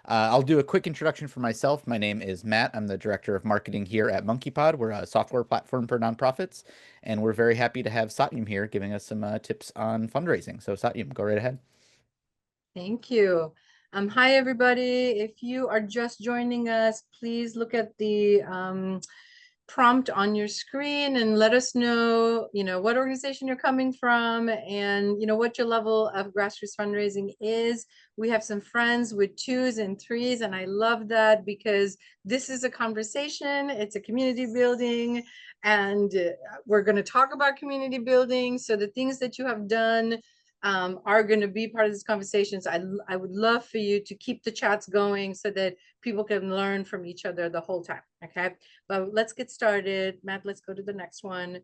I'll do a quick introduction for myself. My name is Matt. I'm the director of marketing here at MonkeyPod. We're a software platform for nonprofits, and we're very happy to have Satyam here giving us some tips on fundraising. So, Satyam, go right ahead. Thank you. Hi, everybody. If you are just joining us, please look at the prompt on your screen and let us know, what organization you're coming from and, what your level of grassroots fundraising is. We have some friends with 2s and 3s, and I love that because this is a conversation, it's a community building, and we're going to talk about community building. So the things that you have done are going to be part of this conversation. So I would love for you to keep the chats going so that people can learn from each other the whole time. Okay, but let's get started. Matt, let's go to the next one.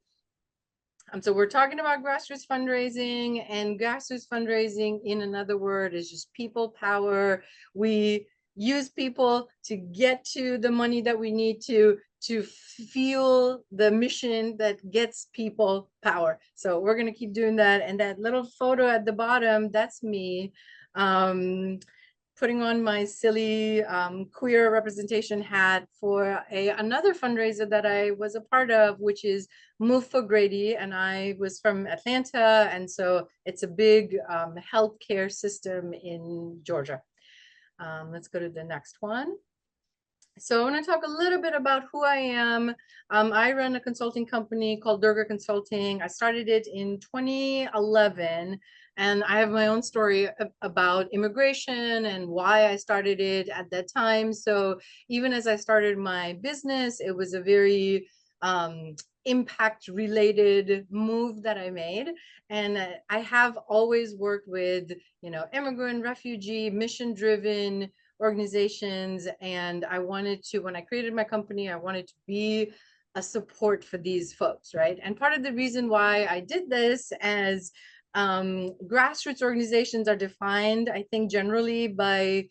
So we're talking about grassroots fundraising, and grassroots fundraising, in another word, is just people power. We use people to get to the money that we need to fuel the mission that gets people power. So we're going to keep doing that. And that little photo at the bottom, that's me. Putting on my silly queer representation hat for another fundraiser that I was a part of, which is Move for Grady. And I was from Atlanta. And so it's a big healthcare system in Georgia. Let's go to the next one. So I want to talk a little bit about who I am. I run a consulting company called Durga Consulting. I started it in 2011, and I have my own story about immigration and why I started it at that time. So even as I started my business, it was a very impact related move that I made. And I have always worked with, immigrant, refugee, mission driven organizations. And I wanted to, when I created my company, I wanted to be a support for these folks, right? And part of the reason why I did this, as grassroots organizations are defined, I think, generally by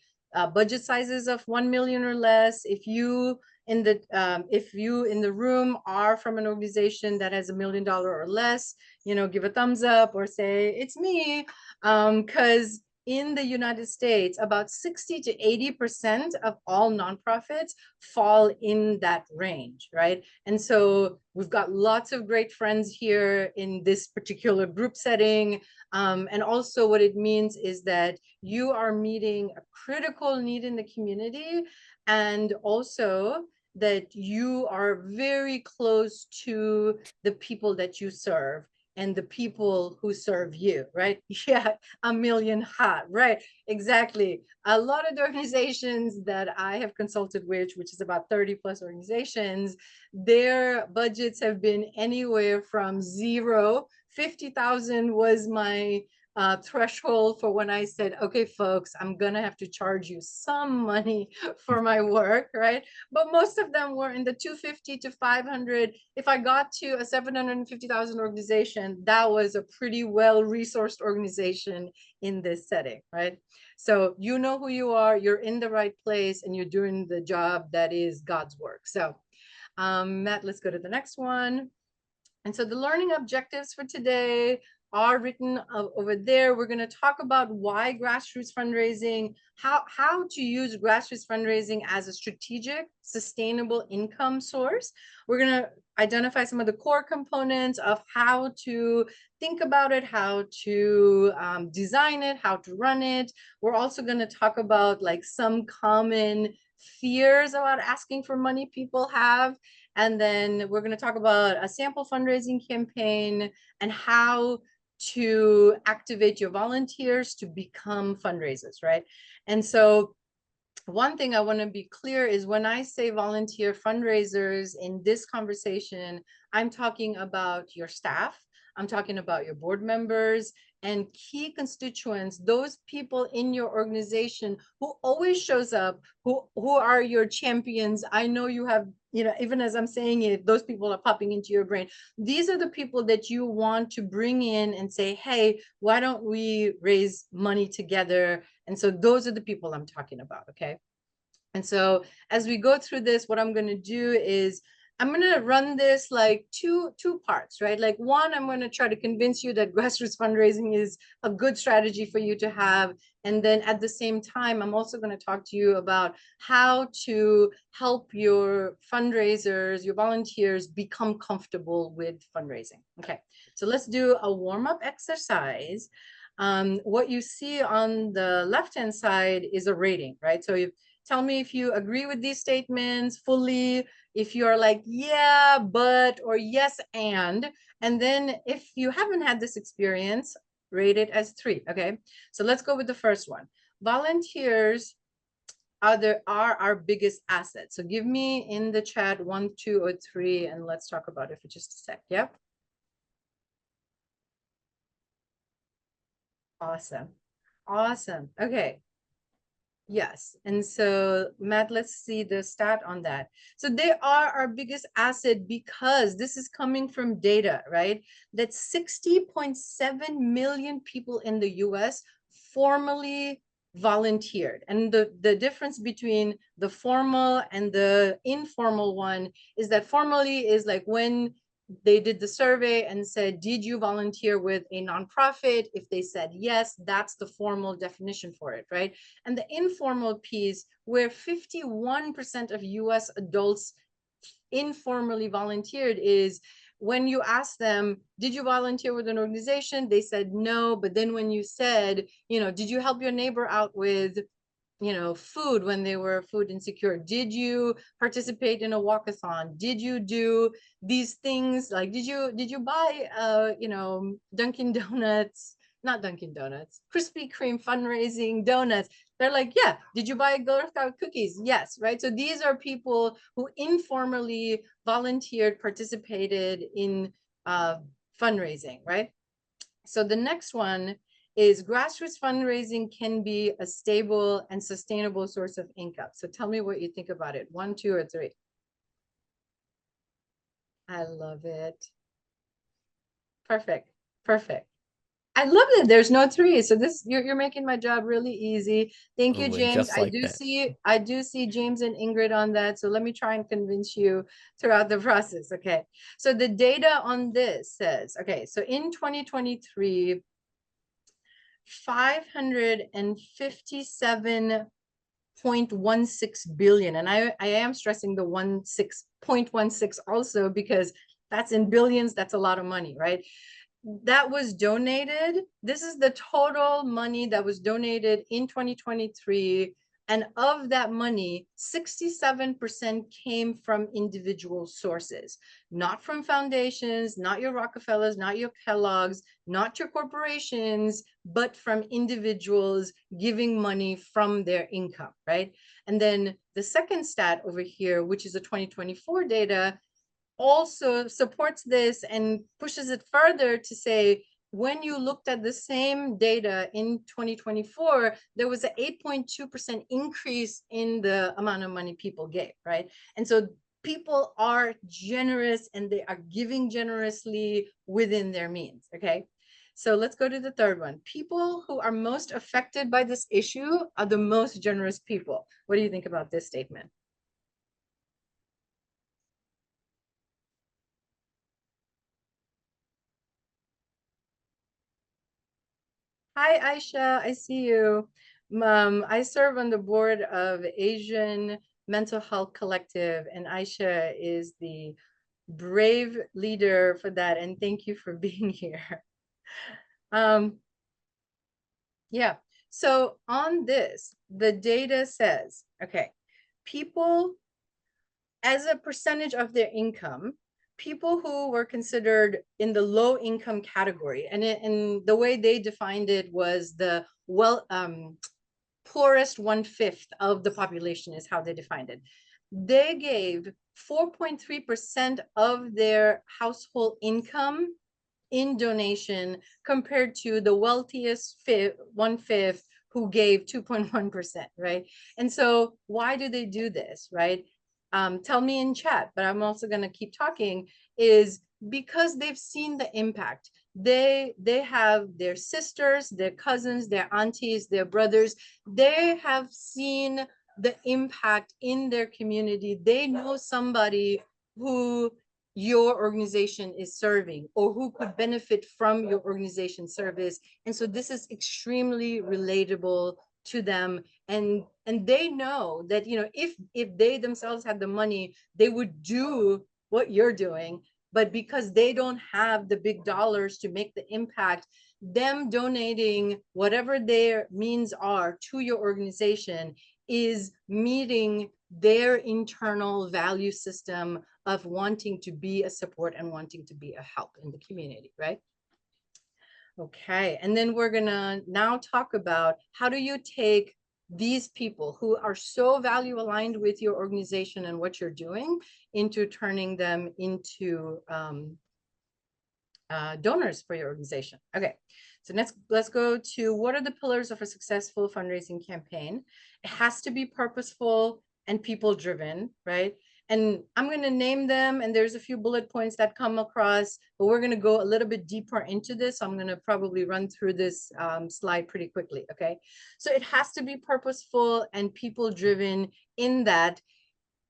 budget sizes of 1 million or less. If you in the room are from an organization that has $1 million or less, give a thumbs up or say it's me, because in the United States, about 60 to 80% of all nonprofits fall in that range, right? And so we've got lots of great friends here in this particular group setting. And also what it means is that you are meeting a critical need in the community, and also that you are very close to the people that you serve and the people who serve you, right? Yeah, a million hot, right? Exactly. A lot of the organizations that I have consulted with, which is about 30 plus organizations, their budgets have been anywhere from zero. 50,000 was my threshold for when I said, okay, folks, I'm gonna have to charge you some money for my work, right? But most of them were in the 250 to 500. If I got to a 750,000 organization, that was a pretty well-resourced organization in this setting, right? So you know who you are, you're in the right place, and you're doing the job that is God's work. So Matt, let's go to the next one. And so the learning objectives for today are written over there. We're going to talk about why grassroots fundraising, how to use grassroots fundraising as a strategic, sustainable income source. We're going to identify some of the core components of how to think about it, how to design it, how to run it. We're also going to talk about like some common fears about asking for money people have. And then we're going to talk about a sample fundraising campaign and how to activate your volunteers to become fundraisers, right? And so one thing I want to be clear is when I say volunteer fundraisers in this conversation, I'm talking about your staff, I'm talking about your board members and key constituents, those people in your organization who always shows up, who are your champions. I know you have, even as I'm saying it, those people are popping into your brain. These are the people that you want to bring in and say, hey, why don't we raise money together? And so those are the people I'm talking about, okay? And so as we go through this, what I'm going to do is I'm going to run this like two parts, right? Like one, I'm going to try to convince you that grassroots fundraising is a good strategy for you to have. And then at the same time, I'm also going to talk to you about how to help your fundraisers, your volunteers become comfortable with fundraising. Okay, so let's do a warm-up exercise. What you see on the left-hand side is a rating, right? So you tell me if you agree with these statements fully, if you're like, yeah, but, or yes, and then if you haven't had this experience, rate it as 3, okay? So let's go with the first one. Volunteers are our biggest asset. So give me in the chat 1, 2, or 3, and let's talk about it for just a sec, yep? Awesome, awesome, okay. Yes. And so, Matt, let's see the stat on that. So they are our biggest asset because this is coming from data, right? That 60.7 million people in the US formally volunteered. And the difference between the formal and the informal one is that formally is like when they did the survey and said, did you volunteer with a nonprofit? If they said yes, that's the formal definition for it, right? And the informal piece, where 51% of US adults informally volunteered, is when you ask them, did you volunteer with an organization? They said no. But then when you said, did you help your neighbor out with food when they were food insecure? Did you participate in a walkathon? Did you do these things? Like, did you buy Dunkin' Donuts, not Dunkin' Donuts, Krispy Kreme fundraising donuts? They're like, yeah. Did you buy Girl Scout cookies? Yes, right? So these are people who informally volunteered, participated in fundraising, right? So the next one is grassroots fundraising can be a stable and sustainable source of income. So tell me what you think about it. 1, 2, or 3. I love it. Perfect. Perfect. I love that there's no 3. So this you're making my job really easy. Thank you, Oh, and James. just like that. I do see James and Ingrid on that. So let me try and convince you throughout the process. Okay. So the data on this says, okay, so in 2023, 557.16 billion. And I am stressing the 16.16 also because that's in billions. That's a lot of money, right? That was donated. This is the total money that was donated in 2023. And of that money, 67% came from individual sources, not from foundations, not your Rockefellers, not your Kellogg's, not your corporations, but from individuals giving money from their income, right? And then the second stat over here, which is the 2024 data, also supports this and pushes it further to say, when you looked at the same data in 2024, there was an 8.2% increase in the amount of money people gave, right? And so people are generous and they are giving generously within their means, okay? So let's go to the third one. People who are most affected by this issue are the most generous people. What do you think about this statement? Hi, Aisha. I see you. I serve on the board of Asian Mental Health Collective, and Aisha is the brave leader for that. And thank you for being here. Yeah. So on this, the data says, okay, people as a percentage of their income, people who were considered in the low income category, and the way they defined it was the poorest 1/5 of the population is how they defined it. They gave 4.3% of their household income in donation compared to the wealthiest 1/5 who gave 2.1%, right? And so why do they do this, right? Tell me in chat, but I'm also going to keep talking, is because they've seen the impact. They have their sisters, their cousins, their aunties, their brothers. They have seen the impact in their community. They know somebody who your organization is serving or who could benefit from your organization's service. And so this is extremely relatable to them, and they know that, you know, if they themselves had the money, they would do what you're doing, but because they don't have the big dollars to make the impact, them donating whatever their means are to your organization is meeting their internal value system of wanting to be a support and wanting to be a help in the community, right? Okay, and then we're gonna now talk about how do you take these people who are so value aligned with your organization and what you're doing into turning them into donors for your organization. Okay, so let's go to what are the pillars of a successful fundraising campaign. It has to be purposeful and people driven, right? And I'm going to name them, and there's a few bullet points that come across, but we're going to go a little bit deeper into this. So I'm going to probably run through this slide pretty quickly, okay? So it has to be purposeful and people driven in that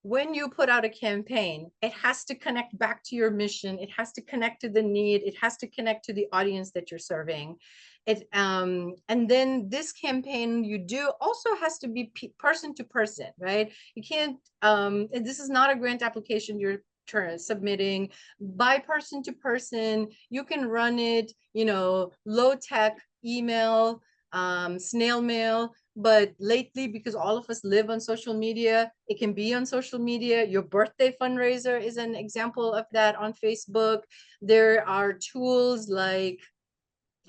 when you put out a campaign, it has to connect back to your mission. It has to connect to the need. It has to connect to the audience that you're serving. And then this campaign you do also has to be person to person, right? You can't, this is not a grant application you're submitting. By person to person, you can run it, you know, low tech, email, snail mail. But lately, because all of us live on social media, it can be on social media. Your birthday fundraiser is an example of that on Facebook. There are tools like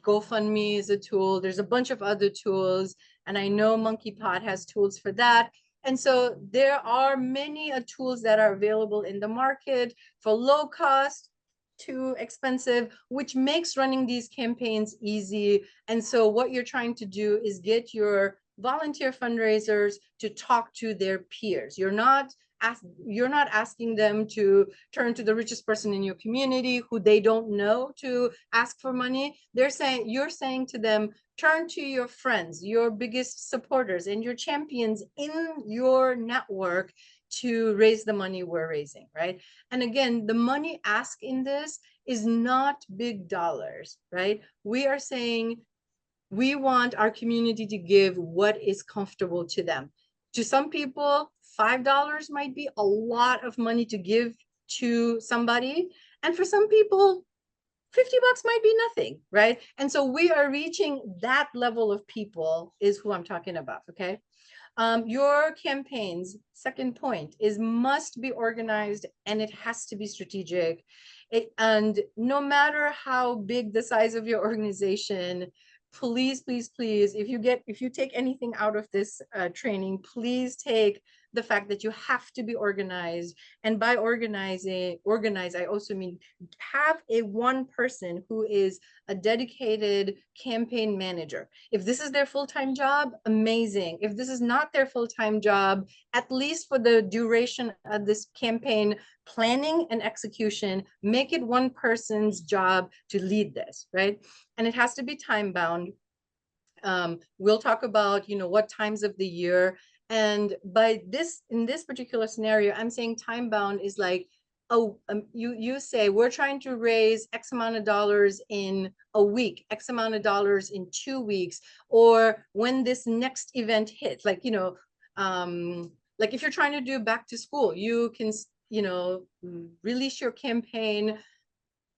GoFundMe is a tool. There's a bunch of other tools, and I know MonkeyPod has tools for that. And so there are many tools that are available in the market for low cost, too expensive, which makes running these campaigns easy. And so what you're trying to do is get your volunteer fundraisers to talk to their peers. You're not asking them to turn to the richest person in your community who they don't know to ask for money. You're saying to them, turn to your friends, your biggest supporters, and your champions in your network to raise the money we're raising, right? And again, the money asked in this is not big dollars, right? We are saying we want our community to give what is comfortable to them. To some people, $5 might be a lot of money to give to somebody. And for some people, $50 might be nothing, right? And so we are reaching that level of people is who I'm talking about, okay? Your campaigns, second point, is must be organized and it has to be strategic. And no matter how big the size of your organization, please, please, please, if you take anything out of this training, please take the fact that you have to be organized. And by organize, I also mean have a one person who is a dedicated campaign manager. If this is their full-time job, amazing. If this is not their full-time job, at least for the duration of this campaign planning and execution, make it one person's job to lead this, right? And it has to be time bound. We'll talk about, you know, what times of the year. And by this, in this particular scenario, I'm saying time bound is like, oh, you say we're trying to raise X amount of dollars in a week, X amount of dollars in 2 weeks, or when this next event hits, like, you know, like if you're trying to do back to school, you can, you know, release your campaign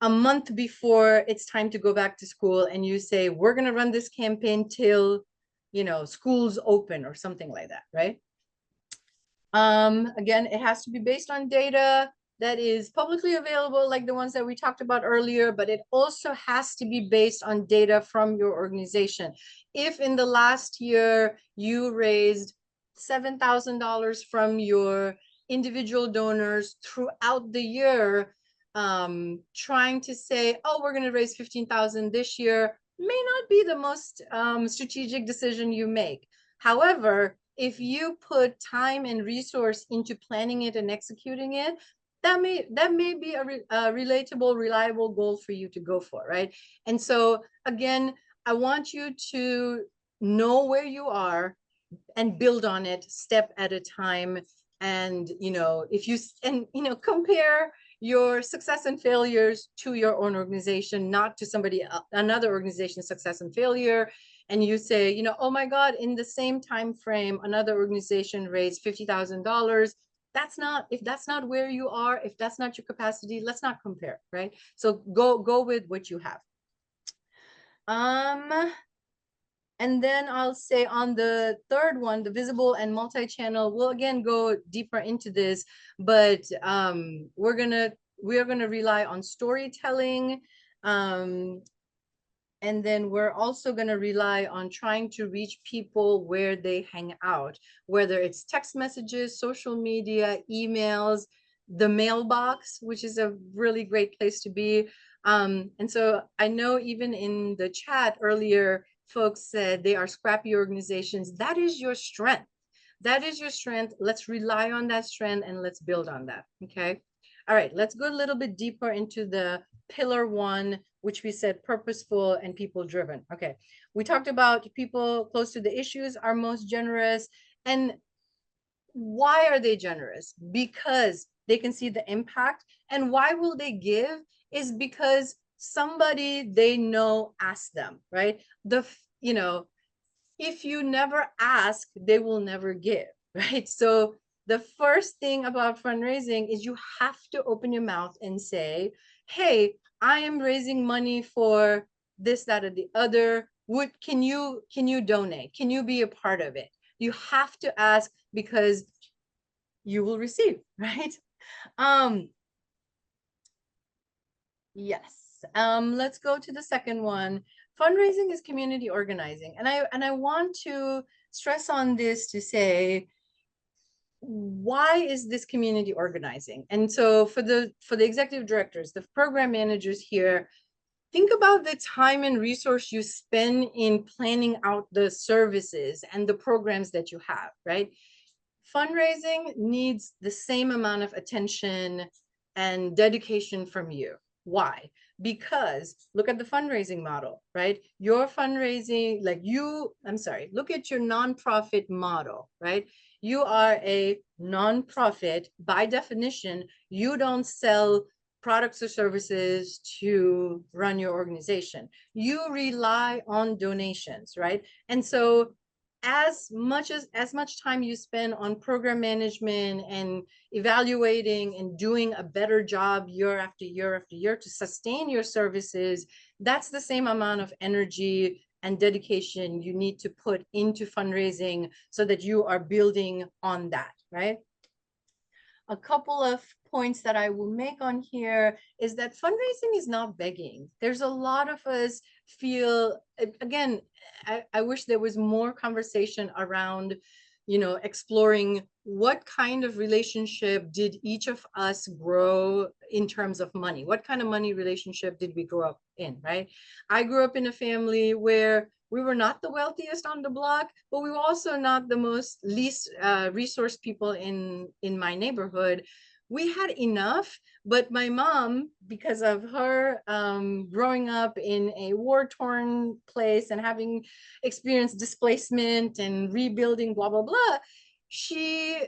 a month before it's time to go back to school, and you say, we're going to run this campaign till, you know, schools open or something like that, right? Again, it has to be based on data that is publicly available, like the ones that we talked about earlier, but it also has to be based on data from your organization. If in the last year you raised $7,000 from your individual donors throughout the year, trying to say, oh, we're going to raise 15,000 this year may not be the most strategic decision you make. However, if you put time and resource into planning it and executing it, that may be a relatable, reliable goal for you to go for, right? And so again, I want you to know where you are and build on it step at a time. And, if you, and, compare your success and failures to your own organization, not to another organization's success and failure. And you say, oh my God, in the same time frame, another organization raised $50,000. If that's not where you are, if that's not your capacity, let's not compare, right? So go with what you have. And then I'll say on the third one, the visible and multi-channel, we'll again go deeper into this, but we are gonna rely on storytelling. And then we're also going to rely on trying to reach people where they hang out, whether it's text messages, social media, emails, the mailbox, which is a really great place to be. And so I know even in the chat earlier, folks said they are scrappy organizations. That is your strength. That is your strength. Let's rely on that strength and let's build on that. Okay. All right. Let's go a little bit deeper into the pillar one, which we said purposeful and people driven. Okay. We talked about people close to the issues are most generous. And why are they generous? Because they can see the impact. And why will they give is because somebody they know asked them, right? If you never ask, they will never give, right? So the first thing about fundraising is you have to open your mouth and say, hey, I am raising money for this, that, or the other. Can you donate? Can you be a part of it? You have to ask because you will receive, right? Yes. Let's go to the second one. Fundraising is community organizing. And I want to stress on this to say, why is this community organizing? And so for the executive directors, the program managers here, think about the time and resource you spend in planning out the services and the programs that you have, right? Fundraising needs the same amount of attention and dedication from you. Why? Because look at the fundraising model, right? Your fundraising, look at your nonprofit model, right? You are a nonprofit. By definition, you don't sell products or services to run your organization. You rely on donations, right? And so as much time you spend on program management and evaluating and doing a better job year after year after year to sustain your services, that's the same amount of energy and dedication you need to put into fundraising so that you are building on that, right? A couple of points that I will make on here is that fundraising is not begging. There's a lot of us feel, again, I wish there was more conversation around, exploring what kind of relationship did each of us grow in terms of money? What kind of money relationship did we grow up in, right? I grew up in a family where we were not the wealthiest on the block, but we were also not the least resource people in my neighborhood. We had enough, but my mom, because of her growing up in a war-torn place and having experienced displacement and rebuilding, blah, blah, blah, she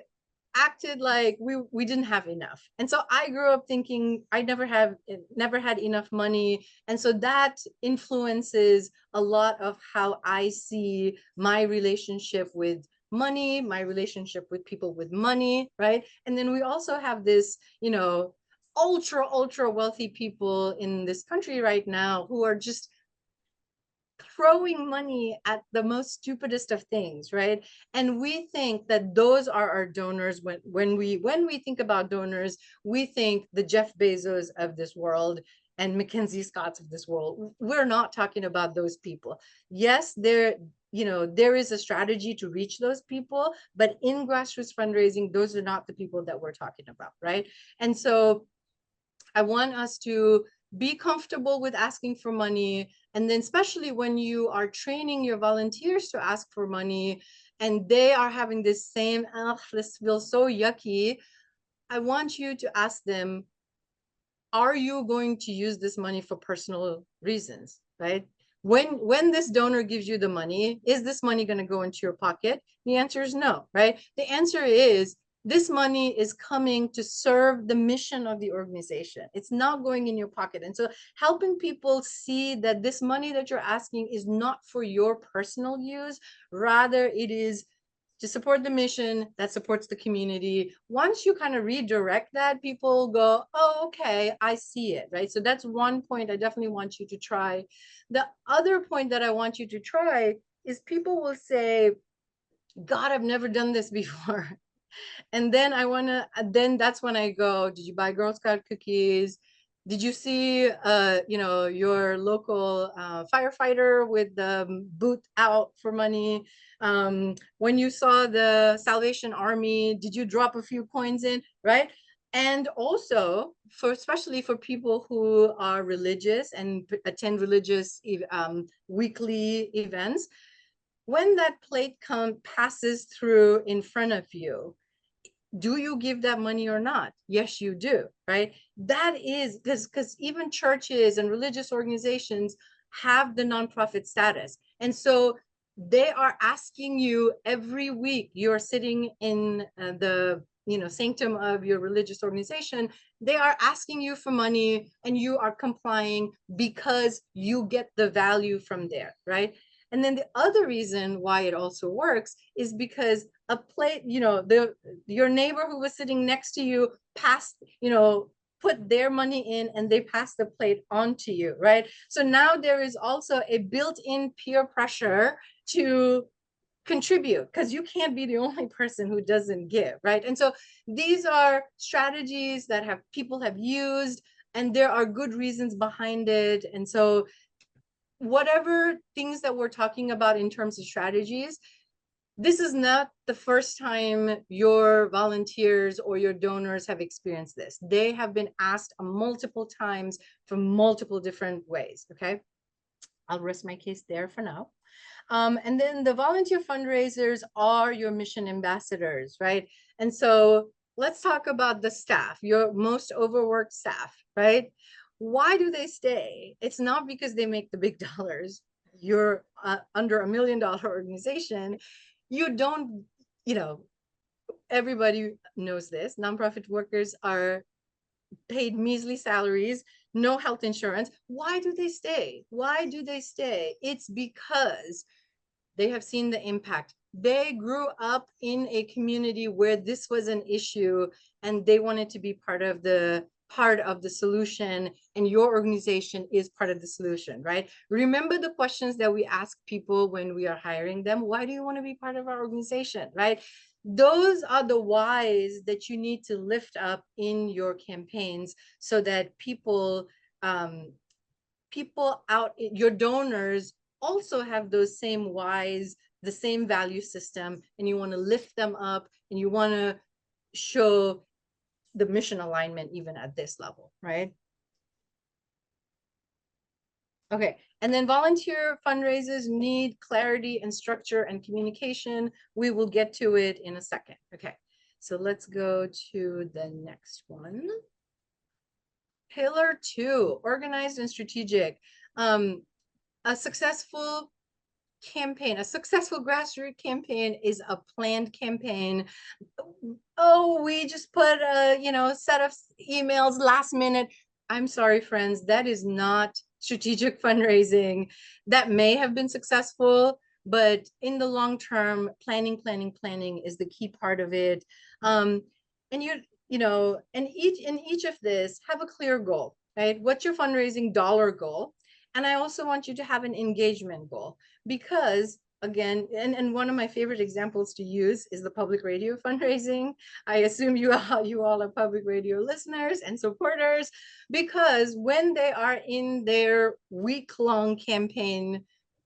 acted like we didn't have enough. And so I grew up thinking I never had enough money. And so that influences a lot of how I see my relationship with money, my relationship with people with money, right? And then we also have this, ultra wealthy people in this country right now who are just throwing money at the most stupidest of things, right? And we think that those are our donors. When we think about donors, we think the Jeff Bezos of this world and Mackenzie Scotts of this world. We're not talking about those people. Yes, there is a strategy to reach those people, but in grassroots fundraising, those are not the people that we're talking about, right? And so I want us to be comfortable with asking for money. And then especially when you are training your volunteers to ask for money and they are having this same, oh, this feels so yucky. I want you to ask them, are you going to use this money for personal reasons, right? When this donor gives you the money, is this money going to go into your pocket? The answer is no, right? The answer is, This money is coming to serve the mission of the organization. It's not going in your pocket. And so helping people see that this money that you're asking is not for your personal use, rather it is to support the mission that supports the community. Once you kind of redirect that, people go, oh, okay, I see it, right? So that's one point I definitely want you to try. The other point that I want you to try is people will say, God, I've never done this before. And then then that's when I go, did you buy Girl Scout cookies? Did you see, your local firefighter with the boot out for money? When you saw the Salvation Army, did you drop a few coins in, right? And also, especially for people who are religious and attend religious weekly events, when that plate passes through in front of you, do you give that money or not? Yes, you do, right? That is because even churches and religious organizations have the nonprofit status. And so they are asking you every week, you're sitting in the sanctum of your religious organization, they are asking you for money and you are complying because you get the value from there, right? And then the other reason why it also works is because a plate, your neighbor who was sitting next to you passed, put their money in and they pass the plate on to you, right? So now there is also a built-in peer pressure to contribute, because you can't be the only person who doesn't give, right? And so these are strategies that people have used, and there are good reasons behind it. And so whatever things that we're talking about in terms of strategies, this is not the first time your volunteers or your donors have experienced this. They have been asked multiple times from multiple different ways, okay? I'll rest my case there for now. And then the volunteer fundraisers are your mission ambassadors, right? And so let's talk about the staff, your most overworked staff, right? Why do they stay? It's not because they make the big dollars. You're under $1 million organization. You don't, everybody knows this. Nonprofit workers are paid measly salaries, no health insurance. Why do they stay? Why do they stay? It's because they have seen the impact. They grew up in a community where this was an issue and they wanted to be part of the solution, and your organization is part of the solution, right? Remember the questions that we ask people when we are hiring them. Why do you want to be part of our organization, right? Those are the whys that you need to lift up in your campaigns so that people out, your donors also have those same whys, the same value system, and you want to lift them up and you want to show the mission alignment even at this level, right? Okay, and then volunteer fundraisers need clarity and structure and communication. We will get to it in a second. Okay, so let's go to the next one. Pillar 2, organized and strategic. A successful campaign, a successful grassroots campaign is a planned campaign. Oh, we just put a set of emails last minute. I'm sorry, friends, that is not strategic fundraising. That may have been successful, but in the long term, planning is the key part of it. And and each of this, have a clear goal, right? What's your fundraising dollar goal? And I also want you to have an engagement goal, because again, and one of my favorite examples to use is the public radio fundraising. I assume you all are public radio listeners and supporters, because when they are in their week-long campaign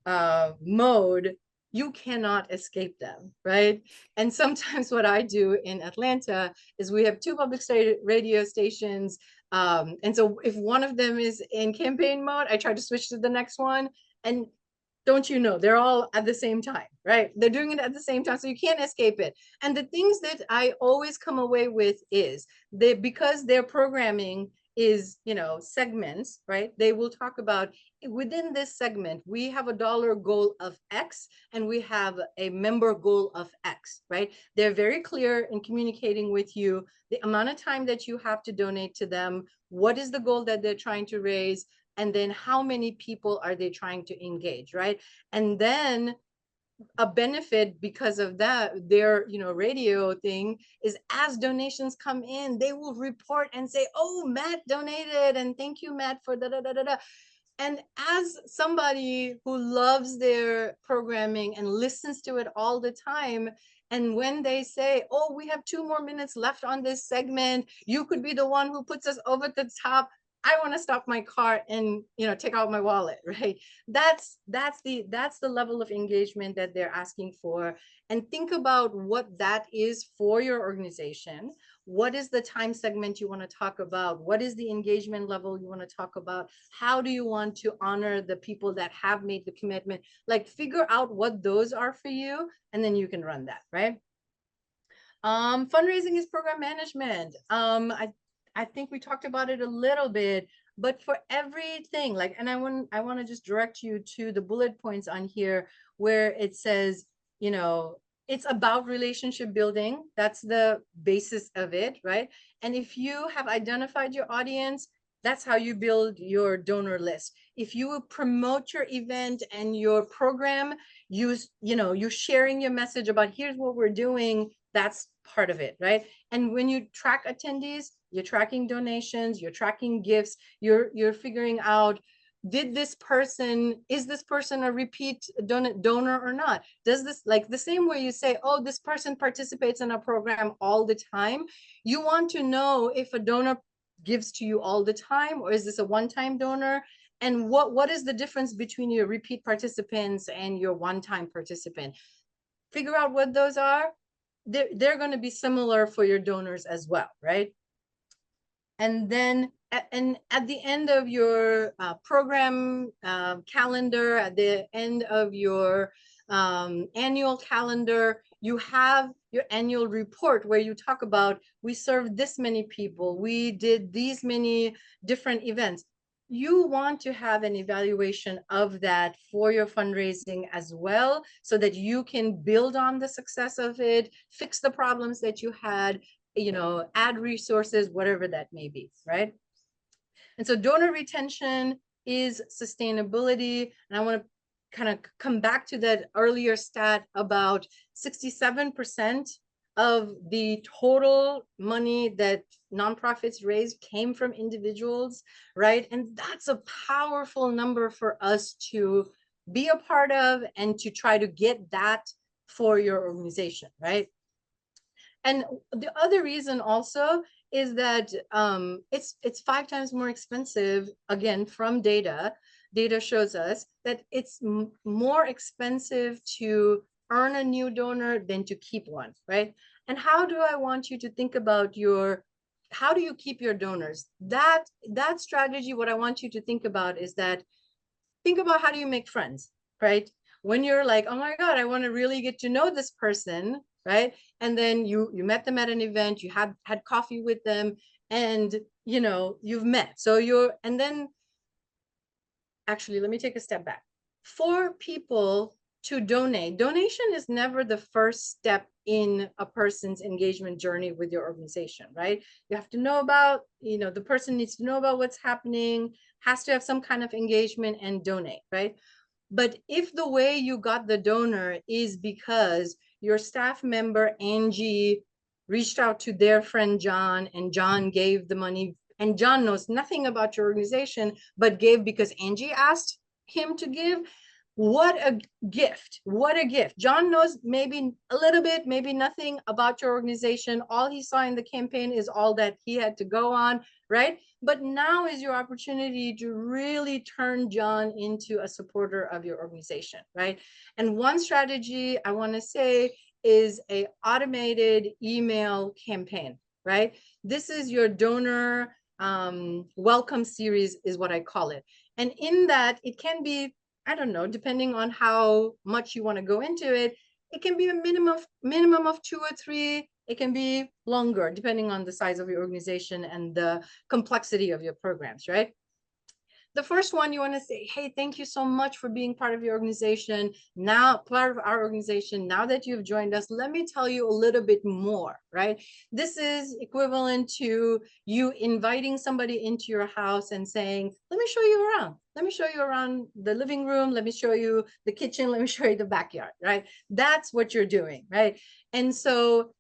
mode, you cannot escape them, right? And sometimes what I do in Atlanta is we have 2 public radio stations. And so if one of them is in campaign mode, I try to switch to the next one. And don't you know, they're all at the same time, right? They're doing it at the same time, so you can't escape it. And the things that I always come away with is because their programming is, segments, right? They will talk about within this segment, we have a dollar goal of X and we have a member goal of X, right? They're very clear in communicating with you the amount of time that you have to donate to them, what is the goal that they're trying to raise, and then how many people are they trying to engage, right? And then a benefit because of that, their radio thing is, as donations come in, they will report and say, oh, Matt donated and thank you, Matt, for da da da da da. And as somebody who loves their programming and listens to it all the time, and when they say, oh, we have 2 more minutes left on this segment, you could be the one who puts us over the top, I want to stop my car and take out my wallet, right? That's the level of engagement that they're asking for. And think about what that is for your organization. What is the time segment you want to talk about? What is the engagement level you want to talk about? How do you want to honor the people that have made the commitment? Like, figure out what those are for you, and then you can run that, right? Fundraising is program management. I think we talked about it a little bit, but for everything, like, and I want to just direct you to the bullet points on here where it says, it's about relationship building. That's the basis of it, right? And if you have identified your audience, that's how you build your donor list. If you promote your event and your program, you're sharing your message about here's what we're doing, that's part of it, right? And when you track attendees, you're tracking donations, you're tracking gifts, you're figuring out, is this person a repeat donor or not? Does this, like the same way you say, oh, this person participates in a program all the time, you want to know if a donor gives to you all the time, or is this a one-time donor? And what is the difference between your repeat participants and your one-time participant? Figure out what those are. They're going to be similar for your donors as well, right? And then at the end of your program calendar, at the end of your annual calendar, you have your annual report where you talk about, we served this many people, we did these many different events. You want to have an evaluation of that for your fundraising as well, so that you can build on the success of it, fix the problems that you had, add resources, whatever that may be, right? And so donor retention is sustainability. And I want to kind of come back to that earlier stat about 67% of the total money that nonprofits raised came from individuals, right? And that's a powerful number for us to be a part of and to try to get that for your organization, right? And the other reason also is that it's 5 times more expensive, again, from data. Data shows us that it's more expensive to earn a new donor than to keep one, right? And how do I want you to think about how do you keep your donors? That strategy, what I want you to think about is that, think about how do you make friends, right? When you're like, oh my God, I want to really get to know this person, right? And then you met them at an event, you had coffee with them, and you've met. So and then actually, let me take a step back. For people to donation is never the first step in a person's engagement journey with your organization, right? You have to know about, the person needs to know about what's happening, has to have some kind of engagement and donate, right? But if the way you got the donor is because your staff member, Angie, reached out to their friend, John, and John gave the money, and John knows nothing about your organization, but gave because Angie asked him to give, what a gift. What a gift. John knows maybe a little bit, maybe nothing about your organization. All he saw in the campaign is all that he had to go on, right? But now is your opportunity to really turn John into a supporter of your organization, right? And one strategy I want to say is a automated email campaign, right? This is your donor welcome series is what I call it. And in that, it can be, I don't know, depending on how much you want to go into it, it can be a minimum of 2 or 3 It can be longer, depending on the size of your organization and the complexity of your programs, right? The first one, you want to say, hey, thank you so much for being part of your organization. Now, part of our organization, now that you've joined us, let me tell you a little bit more, right? This is equivalent to you inviting somebody into your house and saying, let me show you around. Let me show you around the living room. Let me show you the kitchen. Let me show you the backyard, right? That's what you're doing, right? And so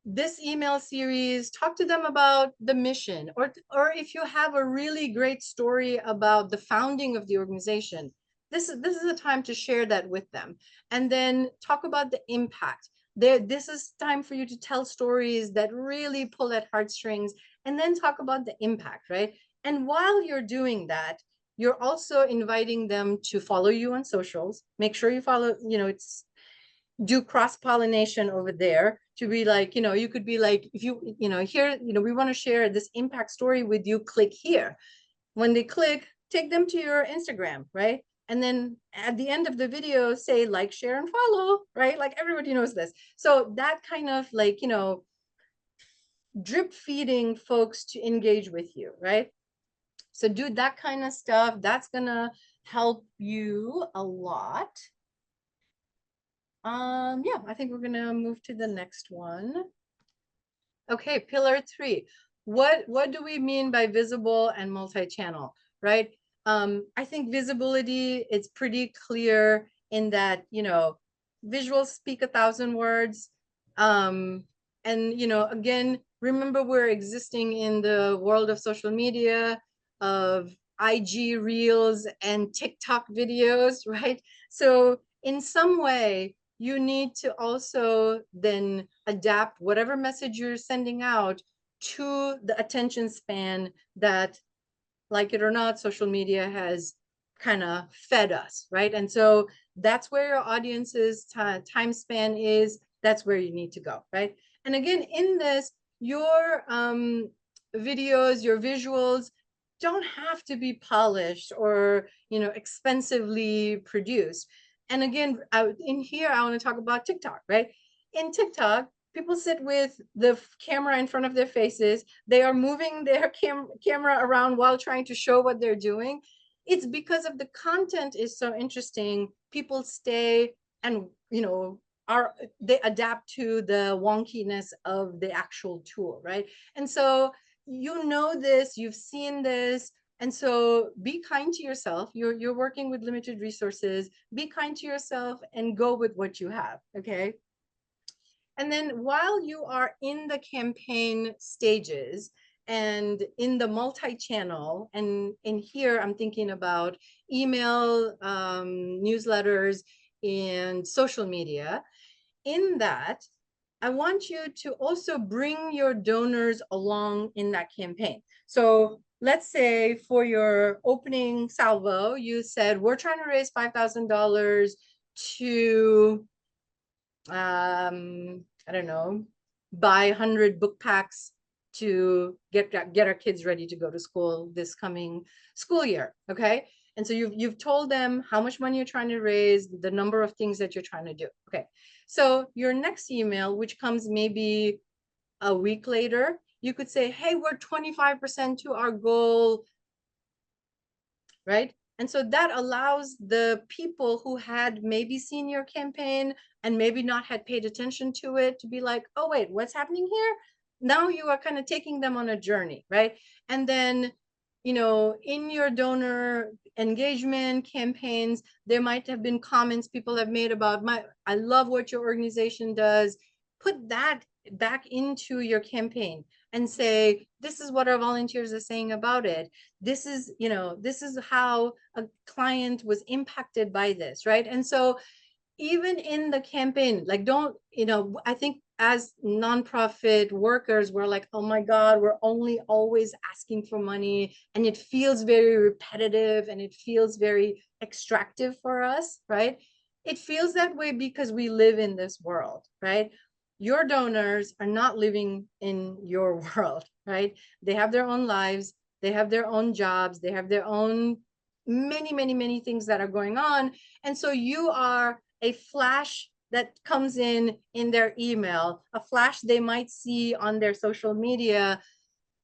this email series, talk to them about the mission, or if you have a really great story about the founding of the organization, this is a time to share that with them. And then talk about the impact. This is time for you to tell stories that really pull at heartstrings, and then talk about the impact, right? And while you're doing that, you're also inviting them to follow you on socials. Make sure you follow, it's do cross-pollination over there, to be like, you could be like, if here, we want to share this impact story with you, click here. When they click, take them to your Instagram, right? And then at the end of the video, say like, share, and follow, right? Like everybody knows this. So that kind of like, drip feeding folks to engage with you, right? So do that kind of stuff. That's gonna help you a lot. Yeah, I think we're gonna move to the next one. Okay, pillar 3. What do we mean by visible and multi-channel, right? I think visibility, it's pretty clear in that, visuals speak 1,000 words. And, again, remember, we're existing in the world of social media, of IG reels and TikTok videos, right? So in some way, you need to also then adapt whatever message you're sending out to the attention span that, like it or not, social media has kind of fed us, right? And so that's where your audience's time span is. That's where you need to go, right? And again, in this, your videos, your visuals don't have to be polished or, expensively produced. And again, in here, I want to talk about TikTok, right? In TikTok, people sit with the camera in front of their faces. They are moving their camera around while trying to show what they're doing. It's because of the content is so interesting. People stay and, they adapt to the wonkiness of the actual tool, right? And so this, you've seen this. And so be kind to yourself. You're working with limited resources. Be kind to yourself and go with what you have, okay? And then while you are in the campaign stages and in the multi-channel, and in here I'm thinking about email, newsletters, and social media, in that, I want you to also bring your donors along in that campaign. So let's say for your opening salvo, you said, we're trying to raise $5,000 to, I don't know, buy 100 book packs to get our kids ready to go to school this coming school year, okay? And so you've told them how much money you're trying to raise, the number of things that you're trying to do, okay? So your next email, which comes maybe a week later, you could say, hey, we're 25% to our goal, right? And so that allows the people who had maybe seen your campaign and maybe not had paid attention to it to be like, oh, wait, what's happening here? Now you are kind of taking them on a journey, right? And then, in your donor engagement campaigns, there might have been comments people have made about, I love what your organization does. Put that back into your campaign and say, this is what our volunteers are saying about it. This is how a client was impacted by this, right? And so even in the campaign, like, don't, I think as nonprofit workers, we're like, oh my God, we're only always asking for money. And it feels very repetitive and it feels very extractive for us, right? It feels that way because we live in this world, right? Your donors are not living in your world, right? They have their own lives. They have their own jobs. They have their own many, many, many things that are going on. And so you are a flash that comes in their email, a flash they might see on their social media,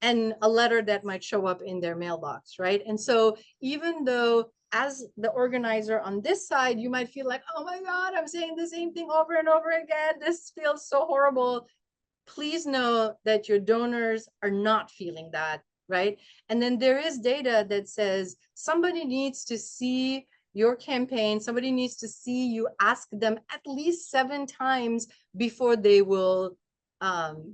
and a letter that might show up in their mailbox, right? And so even though as the organizer on this side, you might feel like, oh my God, I'm saying the same thing over and over again. This feels so horrible. Please know that your donors are not feeling that, right? And then there is data that says somebody needs to see your campaign, somebody needs to see you ask them at least 7 times before they will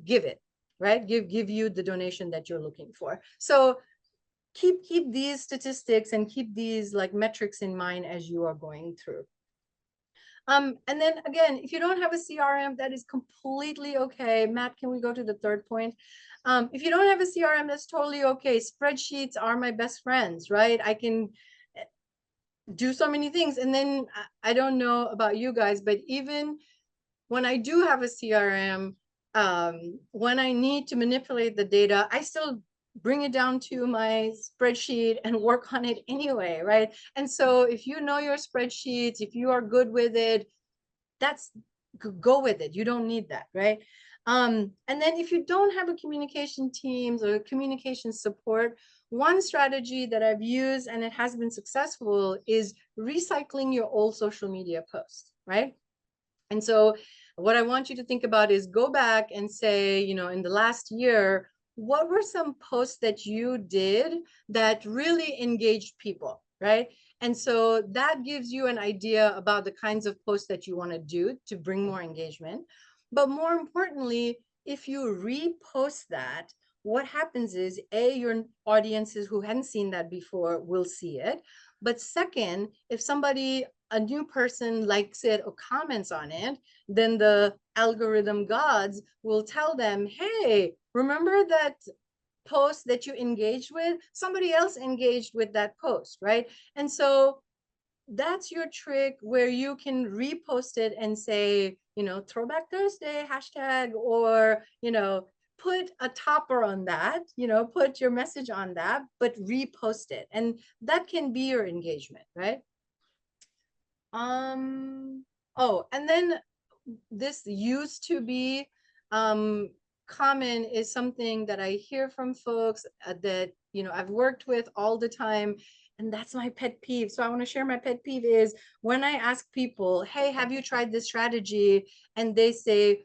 give it, right? Give you the donation that you're looking for. So keep these statistics and keep these like metrics in mind as you are going through. And then again, if you don't have a CRM, that is completely okay. Matt, can we go to the third point? If you don't have a CRM, that's totally okay. Spreadsheets are my best friends, right? I can do so many things. And then I don't know about you guys, but even when I do have a CRM, when I need to manipulate the data, I still bring it down to my spreadsheet and work on it anyway, right? And so if you know your spreadsheets, if you are good with it, that's go with it. You don't need that, right? And then if you don't have a communication teams or communication support, one strategy that I've used and it has been successful is recycling your old social media posts, right? And so what I want you to think about is go back and say, you know, in the last year, what were some posts that you did that really engaged people, right? And so that gives you an idea about the kinds of posts that you want to do to bring more engagement. But more importantly, if you repost that, what happens is your audiences who hadn't seen that before will see it. But second, if somebody, a new person likes it or comments on it, then the algorithm gods will tell them, hey, remember that post that you engaged with? Somebody else engaged with that post, right? And so that's your trick where you can repost it and say, you know, Throwback Thursday hashtag, or, you know, put a topper on that, you know, put your message on that, but repost it. And that can be your engagement, right? Oh, and then this used to be common is something that I hear from folks that, you know, I've worked with all the time. And that's my pet peeve. So I want to share my pet peeve is when I ask people, hey, have you tried this strategy? And they say,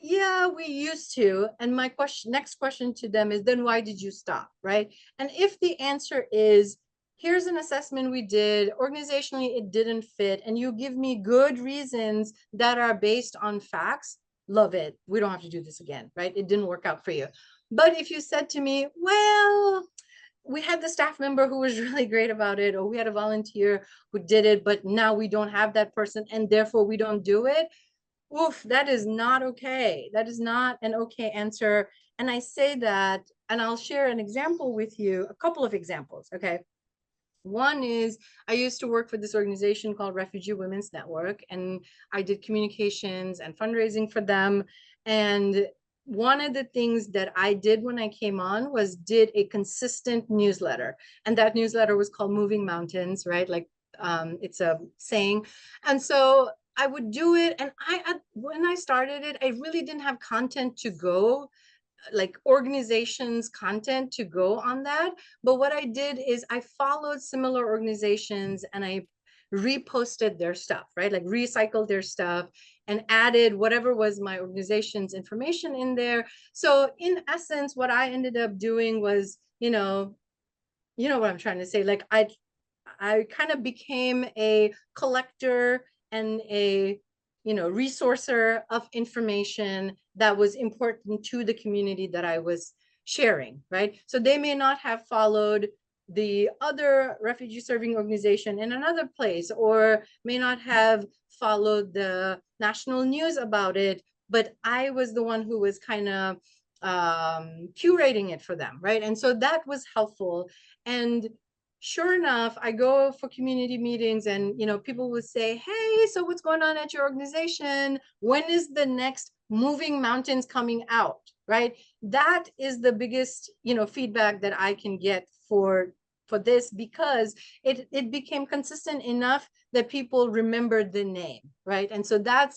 yeah, we used to. And my next question to them is, then why did you stop? Right. And if the answer is, here's an assessment we did, organizationally, it didn't fit, and you give me good reasons that are based on facts, love it. We don't have to do this again, right? It didn't work out for you. But if you said to me, well, we had the staff member who was really great about it, or we had a volunteer who did it, but now we don't have that person, and therefore we don't do it. Oof, that is not okay. That is not an okay answer. And I say that, and I'll share an example with you, a couple of examples, okay? One is I used to work for this organization called Refugee Women's Network, and I did communications and fundraising for them. And one of the things that I did when I came on was did a consistent newsletter. And that newsletter was called Moving Mountains, right? Like it's a saying. And so I would do it. And when I started it, I really didn't have content to go, like organizations content to go on that. But what I did is I followed similar organizations and I reposted their stuff, right? Like recycled their stuff and added whatever was my organization's information in there. So in essence, what I ended up doing was, you know what I'm trying to say? Like I kind of became a collector and a resourcer of information that was important to the community that I was sharing, right? So they may not have followed the other refugee serving organization in another place, or may not have followed the national news about it, but I was the one who was kind of curating it for them, right? And so that was helpful. And sure enough, I go for community meetings and, people would say, hey, so what's going on at your organization? When is the next Moving Mountains coming out, right? That is the biggest, feedback that I can get for for this because it became consistent enough that people remembered the name, right? And so that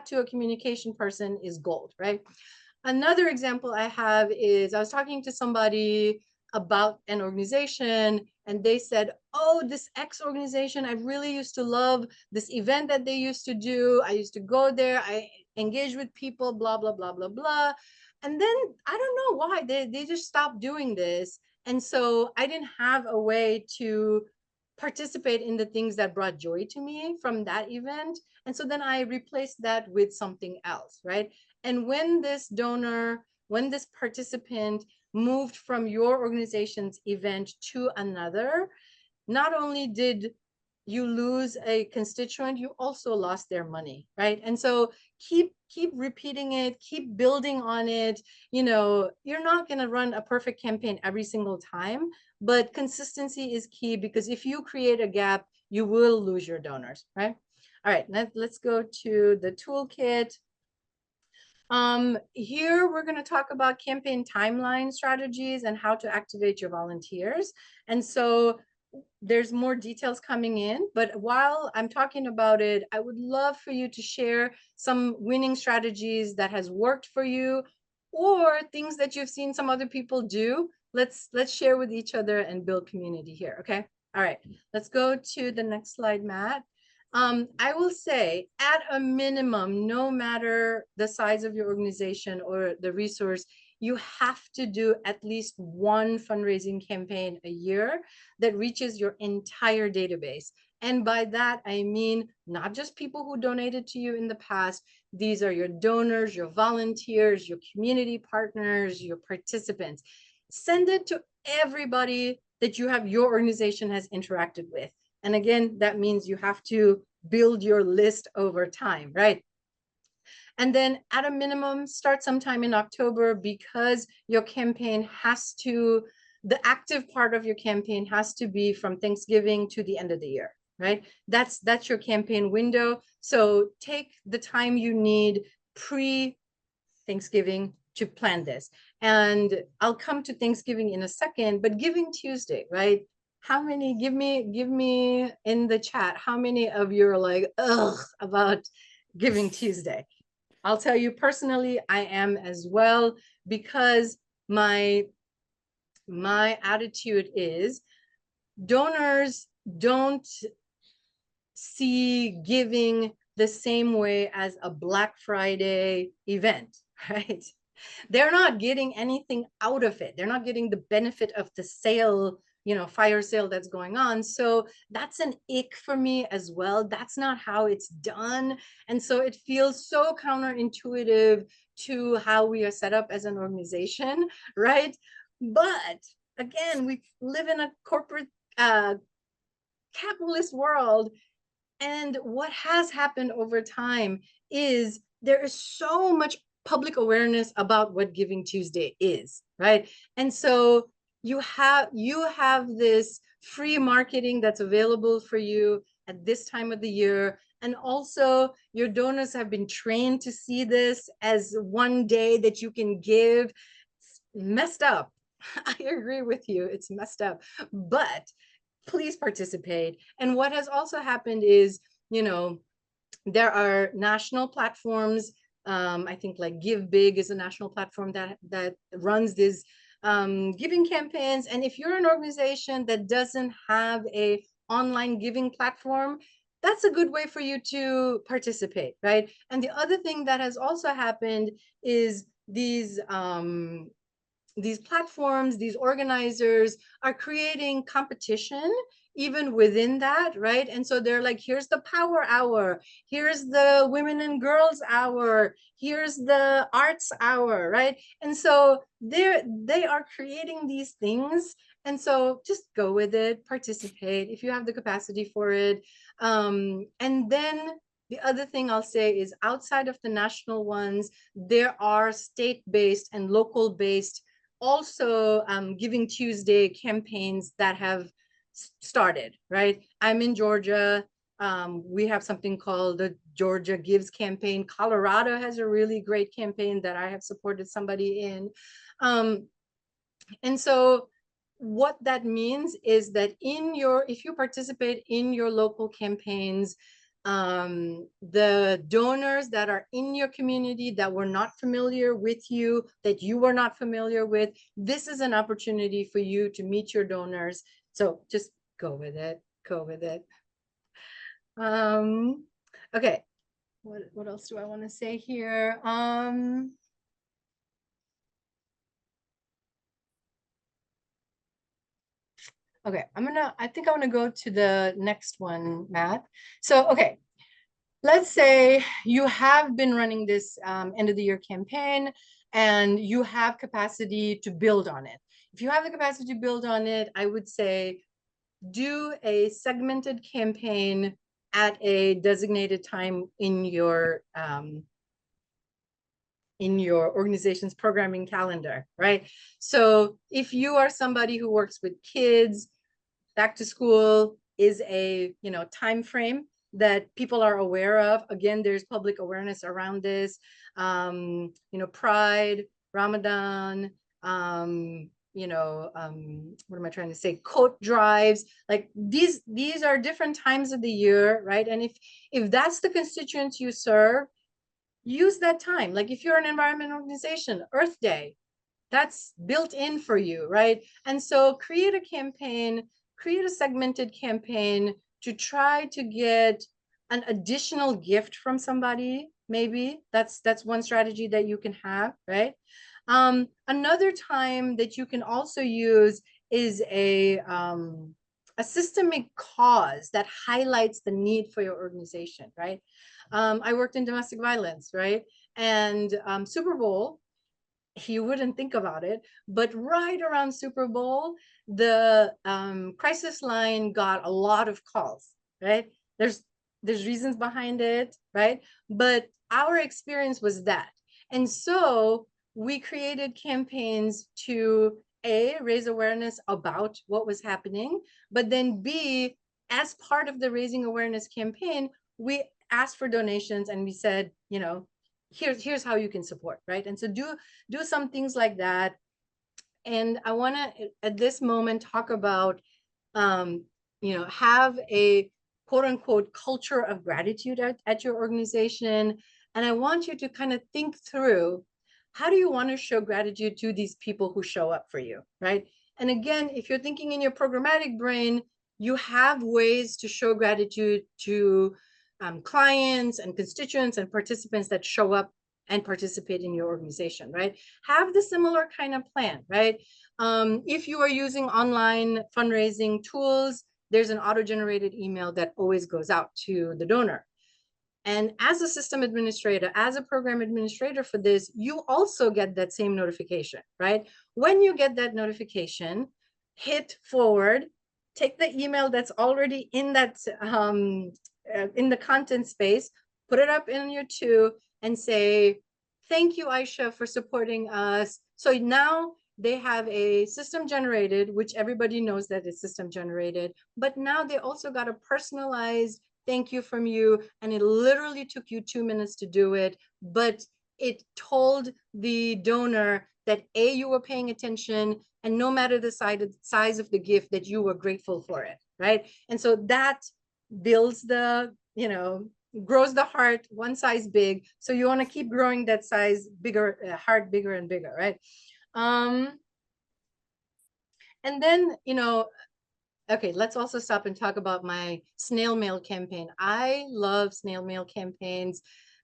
to a communication person is gold, right? Another example I have is I was talking to somebody about an organization and they said, oh, this X organization, I really used to love this event that they used to do. I used to go there, I engage with people, blah, blah, blah, blah, blah. And then I don't know why they just stopped doing this. And so I didn't have a way to participate in the things that brought joy to me from that event. And so then I replaced that with something else, right? And when this donor, when this participant moved from your organization's event to another, not only did you lose a constituent, you also lost their money, right? And so keep repeating it, keep building on it. You know, you're not going to run a perfect campaign every single time, but consistency is key, because if you create a gap, you will lose your donors, right? All right, let's go to the toolkit. Here we're going to talk about campaign timeline strategies and how to activate your volunteers. And so there's more details coming in, but while I'm talking about it, I would love for you to share some winning strategies that has worked for you, or things that you've seen some other people do. Let's share with each other and build community here. Okay. All right. Let's go to the next slide, Matt. I will say, at a minimum, no matter the size of your organization or the resource, you have to do at least one fundraising campaign a year that reaches your entire database. And by that, I mean not just people who donated to you in the past. These are your donors, your volunteers, your community partners, your participants. Send it to everybody that your organization has interacted with. And again, that means you have to build your list over time, right? And then at a minimum, start sometime in October, because your campaign has to, the active part of your campaign has to be from Thanksgiving to the end of the year, right? That's your campaign window. So take the time you need pre-Thanksgiving to plan this. And I'll come to Thanksgiving in a second, but Giving Tuesday, right? How many, give me in the chat, how many of you are like, ugh, about Giving Tuesday? I'll tell you personally, I am as well, because my attitude is donors don't see giving the same way as a Black Friday event, right? They're not getting anything out of it. They're not getting the benefit of the sale, fire sale that's going on. So that's an ick for me as well. That's not how it's done. And so it feels so counterintuitive to how we are set up as an organization, right? But again, we live in a corporate capitalist world. And what has happened over time is there is so much public awareness about what Giving Tuesday is, right? And so you have this free marketing that's available for you at this time of the year. And also your donors have been trained to see this as one day that you can give. It's messed up. I agree with you. It's messed up. But please participate. And what has also happened is, there are national platforms. I think like Give Big is a national platform that runs these giving campaigns. And if you're an organization that doesn't have a online giving platform, that's a good way for you to participate, right? And the other thing that has also happened is these platforms, these organizers are creating competition even within that, right? And so they're like, here's the power hour, here's the women and girls hour, here's the arts hour, right? And so they are creating these things. And so just go with it, participate if you have the capacity for it. And then the other thing I'll say is, outside of the national ones, there are state-based and local-based also Giving Tuesday campaigns that have started, right? I'm in Georgia. We have something called the Georgia Gives campaign. Colorado has a really great campaign that I have supported somebody in. And so what that means is that if you participate in your local campaigns, the donors that are in your community that were not familiar with you, that you were not familiar with, this is an opportunity for you to meet your donors. So just go with it, go with it. Okay, what else do I want to say here? Okay, I think I want to go to the next one, Matt. So, okay, let's say you have been running this end of the year campaign and you have capacity to build on it. If you have the capacity to build on it, I would say do a segmented campaign at a designated time in your organization's programming calendar, right? So if you are somebody who works with kids, back to school is a time frame that people are aware of. Again, there's public awareness around this. Pride, Ramadan, what am I trying to say? Coat drives, like these are different times of the year, right? And if that's the constituents you serve, use that time. Like if you're an environment organization, Earth Day, that's built in for you, right? And so create a campaign, create a segmented campaign to try to get an additional gift from somebody. Maybe that's one strategy that you can have, right? Another time that you can also use is a systemic cause that highlights the need for your organization, right? I worked in domestic violence, right? And Super Bowl, you wouldn't think about it, but right around Super Bowl, the crisis line got a lot of calls, right? There's reasons behind it, right? But our experience was that. And so we created campaigns to raise awareness about what was happening, but then B, as part of the raising awareness campaign, we asked for donations and we said, here's how you can support, right? And so do some things like that. And I want to at this moment talk about have a quote unquote culture of gratitude at your organization. And I want you to kind of think through, how do you want to show gratitude to these people who show up for you, right? And again, if you're thinking in your programmatic brain, you have ways to show gratitude to clients and constituents and participants that show up and participate in your organization, right? Have the similar kind of plan, right? If you are using online fundraising tools, there's an auto-generated email that always goes out to the donor. And as a system administrator, as a program administrator for this, you also get that same notification, right? When you get that notification, hit forward, take the email that's already in that in the content space, put it up in your to, and say, thank you, Aisha, for supporting us. So now they have a system generated, which everybody knows that it's system generated, but now they also got a personalized thank you from you. And it literally took you 2 minutes to do it, but it told the donor that A, you were paying attention, and no matter the size of the gift, that you were grateful for it, right? And so that builds the, grows the heart one size big. So you want to keep growing that size bigger, heart bigger and bigger, right? And then, okay, let's also stop and talk about my snail mail campaign. I love snail mail campaigns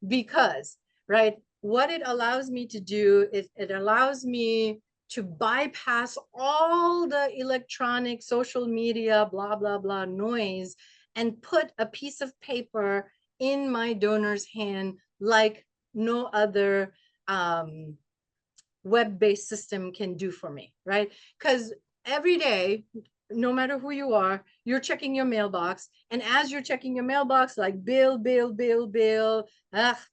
because, right, what it allows me to do is it allows me to bypass all the electronic social media, blah, blah, blah noise, and put a piece of paper in my donor's hand like no other web-based system can do for me, right? Because every day, no matter who you are, you're checking your mailbox. And as you're checking your mailbox, like bill,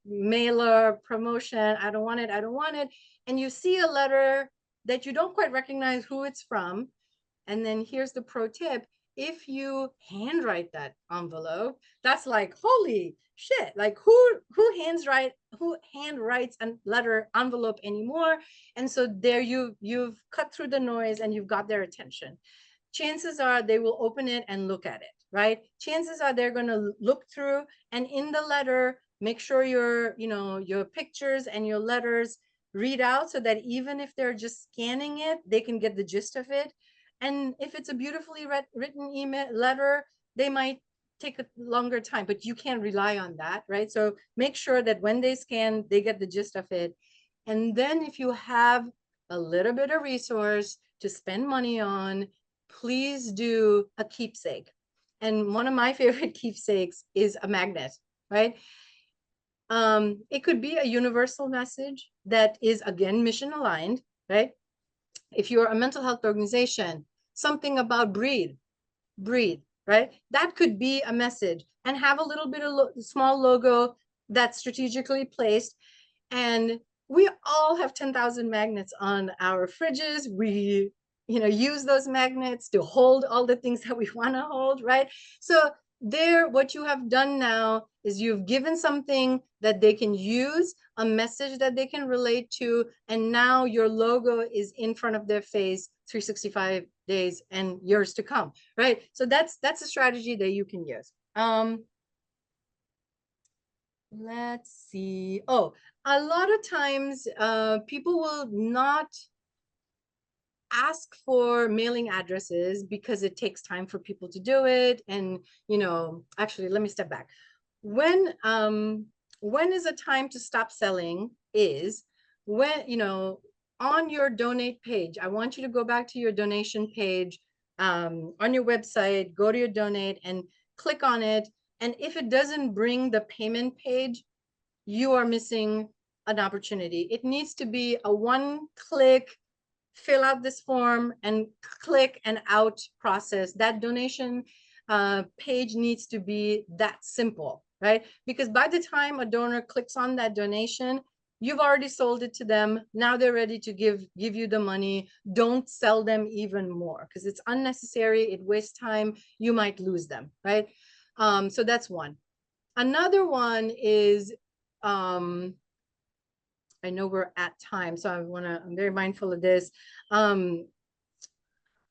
mailer, promotion, I don't want it. And you see a letter that you don't quite recognize who it's from. And then here's the pro tip. if you handwrite that envelope, that's like, holy shit, like who handwrites a letter envelope anymore? And so there you've cut through the noise and you've got their attention. Chances are they will open it and look at it, right? Chances are they're going to look through, and in the letter, make sure your pictures and your letters read out, so that even if they're just scanning it, they can get the gist of it. And if it's a beautifully written email letter, they might take a longer time, but you can't rely on that, right? So make sure that when they scan, they get the gist of it. And then if you have a little bit of resource to spend money on, please do a keepsake. And one of my favorite keepsakes is a magnet, right? It could be a universal message that is, again, mission aligned, right? If you're a mental health organization, something about breathe, right? That could be a message, and have a little bit of small logo that's strategically placed. And we all have 10,000 magnets on our fridges. We use those magnets to hold all the things that we want to hold, right? So there, what you have done now is you've given something that they can use, a message that they can relate to, and now your logo is in front of their face 365 days and years to come, right? So that's a strategy that you can use. Let's see. Oh, a lot of times people will not ask for mailing addresses because it takes time for people to do it. And, actually, let me step back. When is a time to stop selling is when, on your donate page. I want you to go back to your donation page on your website, go to your donate and click on it. And if it doesn't bring the payment page, you are missing an opportunity. It needs to be a one-click, fill out this form and click and out process. That donation page needs to be that simple, right? Because by the time a donor clicks on that donation, you've already sold it to them. Now they're ready to give you the money. Don't sell them even more, because it's unnecessary. It wastes time. You might lose them, right? So that's one. Another one is, I know we're at time, so I'm very mindful of this.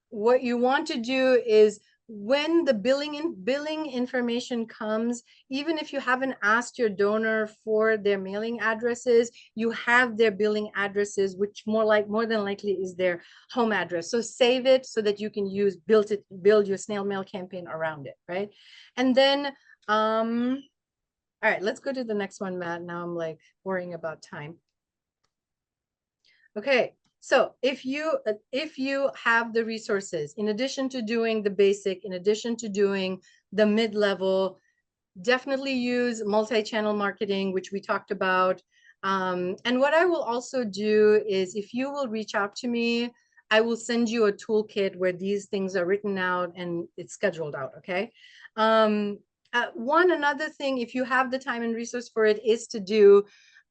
What you want to do is, when the billing information comes, even if you haven't asked your donor for their mailing addresses, you have their billing addresses, which more than likely is their home address. So save it so that you can build your snail mail campaign around it, right? And then all right, let's go to the next one, Matt. Now I'm like worrying about time. Okay, so if you have the resources, in addition to doing the basic, in addition to doing the mid-level, definitely use multi-channel marketing, which we talked about. And what I will also do is, if you will reach out to me, I will send you a toolkit where these things are written out and it's scheduled out, okay? Another thing, if you have the time and resource for it, is to do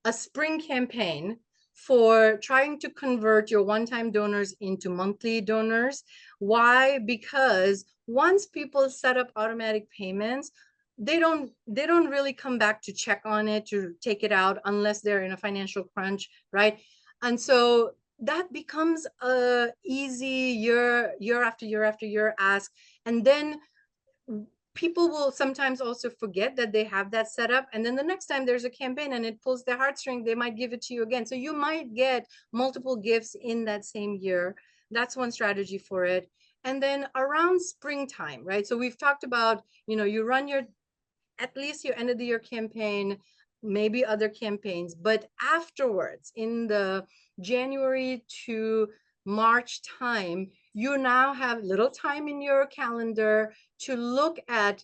a spring campaign for trying to convert your one-time donors into monthly donors. Why? Because once people set up automatic payments, they don't really come back to check on it, to take it out, unless they're in a financial crunch, right? And so that becomes a easy year after year after year ask. And then people will sometimes also forget that they have that set up, and then the next time there's a campaign and it pulls their heartstring, they might give it to you again. So you might get multiple gifts in that same year. That's one strategy for it. And then around springtime, right? So we've talked about, you run at least your end of the year campaign, maybe other campaigns, but afterwards, in the January to March time, you now have little time in your calendar to look at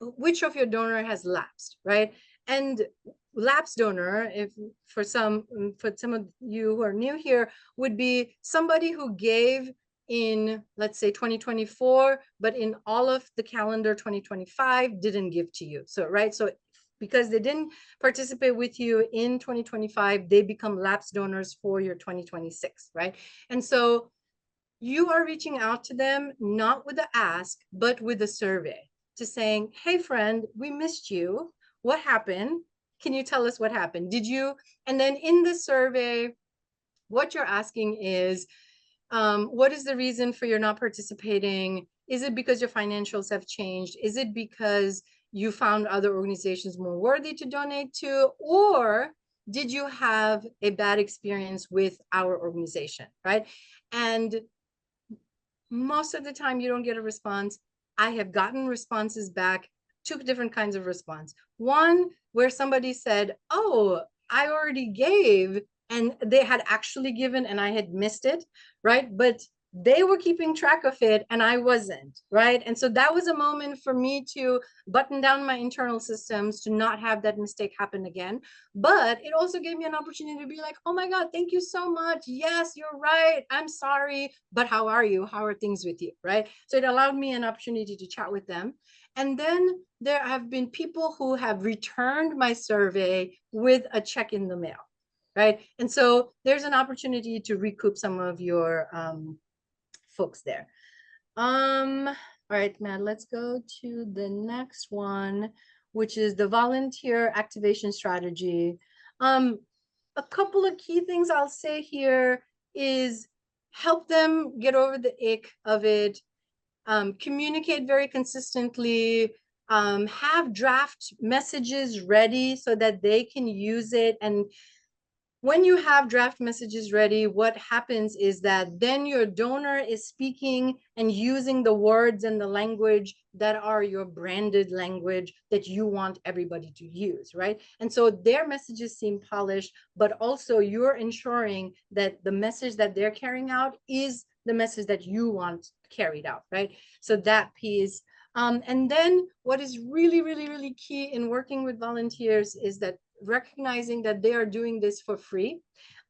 which of your donor has lapsed, right? And lapsed donor, if for some of you who are new here, would be somebody who gave in, let's say, 2024, but in all of the calendar 2025 didn't give to you. So, right, so because they didn't participate with you in 2025, they become lapsed donors for your 2026, right? And so you are reaching out to them, not with the ask, but with a survey to saying, hey, friend, we missed you. What happened? Can you tell us what happened? Did you? And then in the survey, what you're asking is, what is the reason for your not participating? Is it because your financials have changed? Is it because you found other organizations more worthy to donate to? Or did you have a bad experience with our organization, right? And most of the time you don't get a response. I have gotten responses back, two different kinds of response. One where somebody said, oh, I already gave, and they had actually given and I had missed it, right? But they were keeping track of it and I wasn't, right? And so that was a moment for me to button down my internal systems to not have that mistake happen again. But it also gave me an opportunity to be like, oh my God, thank you so much. Yes, you're right. I'm sorry, but how are you? How are things with you, right? So it allowed me an opportunity to chat with them. And then there have been people who have returned my survey with a check in the mail, right? And so there's an opportunity to recoup some of your folks there. All right, Matt, let's go to the next one, which is the volunteer activation strategy. A couple of key things I'll say here is help them get over the ick of it, communicate very consistently, have draft messages ready so that they can use it. And when you have draft messages ready, what happens is that then your donor is speaking and using the words and the language that are your branded language that you want everybody to use, right? And so their messages seem polished, but also you're ensuring that the message that they're carrying out is the message that you want carried out, right? So that piece. And then what is really, really, really key in working with volunteers is that recognizing that they are doing this for free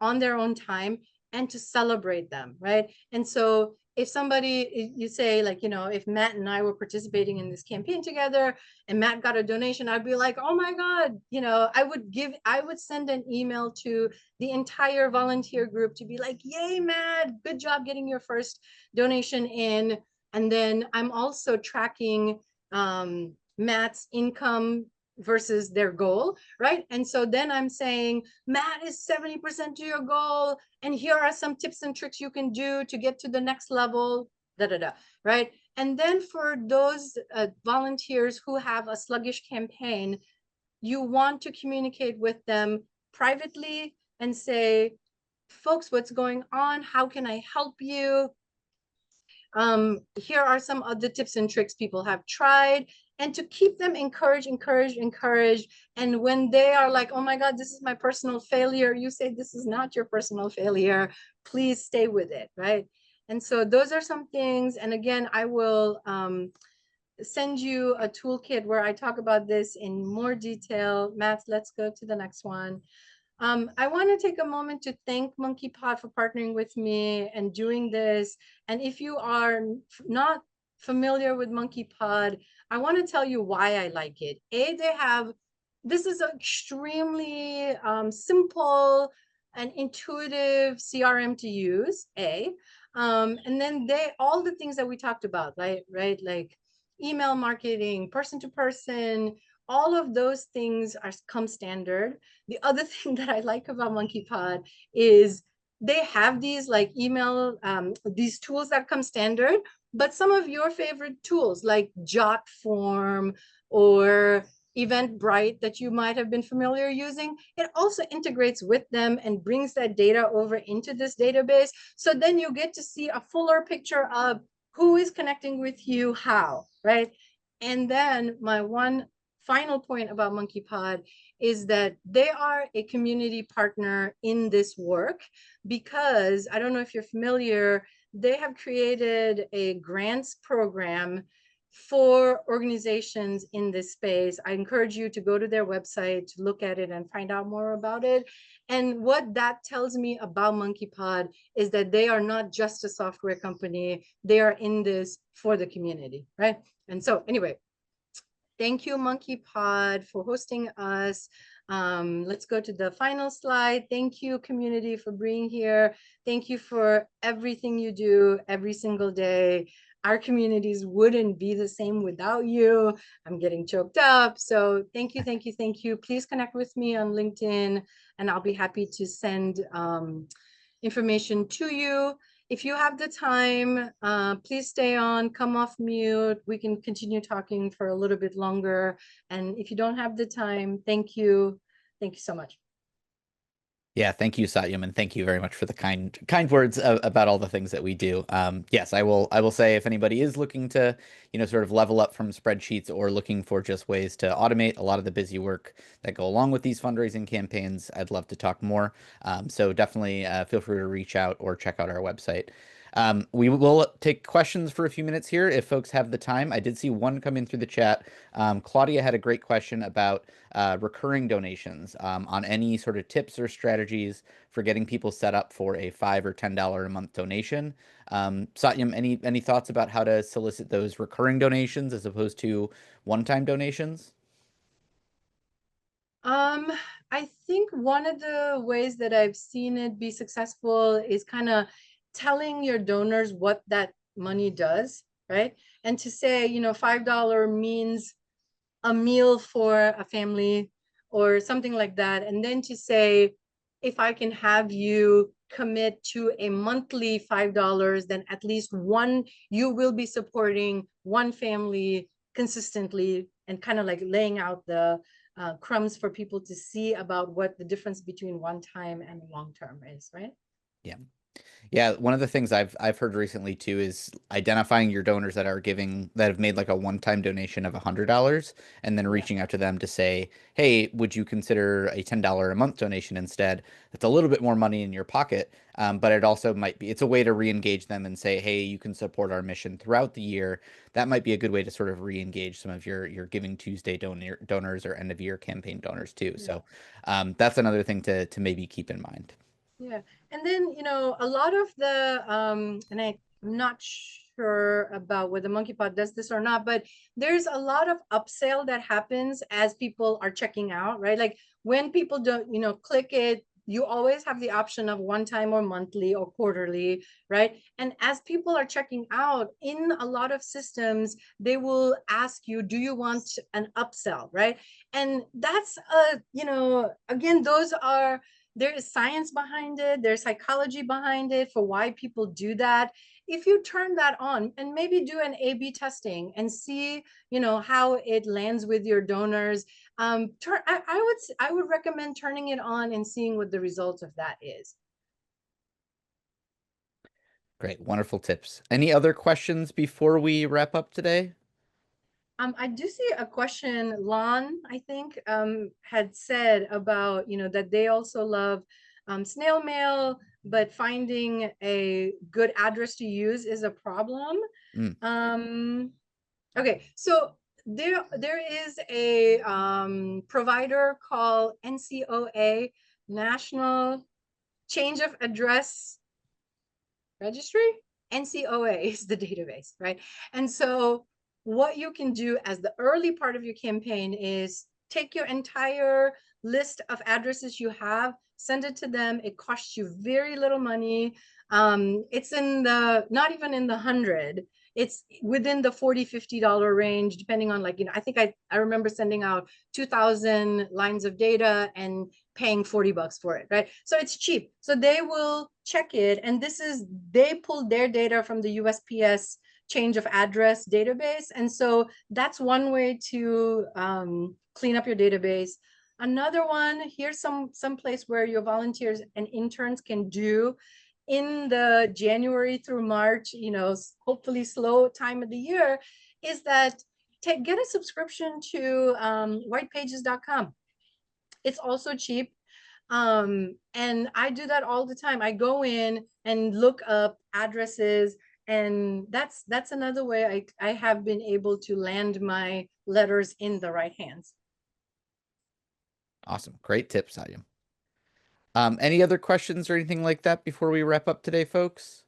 on their own time and to celebrate them, right? And so if somebody, you say like, you know, if Matt and I were participating in this campaign together and Matt got a donation, I'd be like, oh my God, you know, I would send an email to the entire volunteer group to be like, yay, Matt, good job getting your first donation in. And then I'm also tracking Matt's income versus their goal, right? And so then I'm saying, Matt is 70% to your goal, and here are some tips and tricks you can do to get to the next level, right? And then for those volunteers who have a sluggish campaign, you want to communicate with them privately and say, folks, what's going on? How can I help you? Here are some other tips and tricks people have tried, and to keep them encouraged. And when they are like, oh my God, this is my personal failure, you say, this is not your personal failure. Please stay with it, right? And so those are some things. And again, I will send you a toolkit where I talk about this in more detail. Matt, let's go to the next one. I want to take a moment to thank MonkeyPod for partnering with me and doing this. And if you are not familiar with MonkeyPod, I want to tell you why I like it. This is an extremely simple and intuitive CRM to use, and then all the things that we talked about, right? Like email marketing, person to person, all of those things come standard. The other thing that I like about MonkeyPod is they have these like email, these tools that come standard, but some of your favorite tools like Jotform or Eventbrite that you might have been familiar using, it also integrates with them and brings that data over into this database. So then you get to see a fuller picture of who is connecting with you, how, right? And then my one final point about MonkeyPod is that they are a community partner in this work, because I don't know if you're familiar, they have created a grants program for organizations in this space. I encourage you to go to their website to look at it and find out more about it. And what that tells me about MonkeyPod is that they are not just a software company, they are in this for the community, right? And so anyway, thank you, MonkeyPod, for hosting us. Let's go to the final slide. Thank you, community, for being here. Thank you for everything you do every single day. Our communities wouldn't be the same without you. I'm getting choked up. So thank you, thank you, thank you. Please connect with me on LinkedIn, and I'll be happy to send information to you. If you have the time, please stay on, come off mute. We can continue talking for a little bit longer. And if you don't have the time, thank you. Thank you so much. Yeah, thank you, Satyam, and thank you very much for the kind words about all the things that we do. Yes, I will say if anybody is looking to, sort of level up from spreadsheets or looking for just ways to automate a lot of the busy work that go along with these fundraising campaigns, I'd love to talk more. So definitely feel free to reach out or check out our website. We will take questions for a few minutes here if folks have the time. I did see one come in through the chat. Claudia had a great question about recurring donations on any sort of tips or strategies for getting people set up for a $5 or $10 a month donation. Satyam, any thoughts about how to solicit those recurring donations as opposed to one-time donations? Um, I think one of the ways that I've seen it be successful is kind of telling your donors what that money does, right? And to say, $5 means a meal for a family or something like that. And then to say, if I can have you commit to a monthly $5, then at least you will be supporting one family consistently, and kind of like laying out the crumbs for people to see about what the difference between one time and long term is, right? Yeah. Yeah, one of the things I've heard recently too is identifying your donors that have made like a one-time donation of $100 and then Yeah. reaching out to them to say, "Hey, would you consider a $10 a month donation instead?" That's a little bit more money in your pocket, but it also might be it's a way to re-engage them and say, "Hey, you can support our mission throughout the year." That might be a good way to sort of re-engage some of your Giving Tuesday donors or end of year campaign donors too. Yeah. So that's another thing to maybe keep in mind. Yeah. And then, a lot of the and I'm not sure about whether MonkeyPod does this or not, but there's a lot of upsell that happens as people are checking out, right? Like when people don't, click it, you always have the option of one time or monthly or quarterly, right? And as people are checking out in a lot of systems, they will ask you, do you want an upsell, right? And that's again, there is science behind it, there's psychology behind it for why people do that. If you turn that on and maybe do an A/B testing and see, how it lands with your donors, I would recommend turning it on and seeing what the result of that is. Great, wonderful tips. Any other questions before we wrap up today? I do see a question. Lon, I think, had said about, that they also love snail mail, but finding a good address to use is a problem. Mm, Um, okay, so there is a provider called NCOA, National Change of Address Registry. NCOA is the database, right? And so what you can do as the early part of your campaign is take your entire list of addresses you have, send it to them. It costs you very little money. It's not even in the 100. It's within the $40-$50 range, depending on, like, I think I remember sending out 2,000 lines of data and paying $40 for it, right? So it's cheap. So they will check it. And they pulled their data from the USPS change of address database. And so that's one way to clean up your database. Another one, here's some place where your volunteers and interns can do in the January through March, hopefully slow time of the year, is that get a subscription to whitepages.com. It's also cheap. And I do that all the time. I go in and look up addresses, and that's another way I have been able to land my letters in the right hands. awesome. Great tips, Satyam. Any other questions or anything like that before we wrap up today, folks?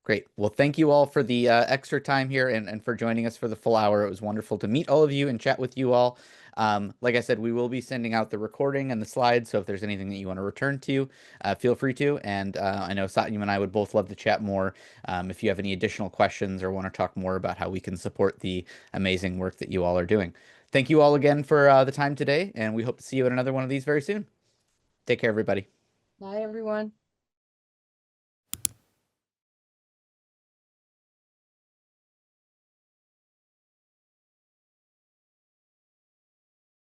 Great. Well, thank you all for the extra time here and for joining us for the full hour. It was wonderful to meet all of you and chat with you all. Like I said, we will be sending out the recording and the slides. So if there's anything that you want to return to, feel free to. And I know Satyam and I would both love to chat more. If you have any additional questions or want to talk more about how we can support the amazing work that you all are doing. Thank you all again for the time today, and we hope to see you in another one of these very soon. Take care, everybody. Bye, everyone.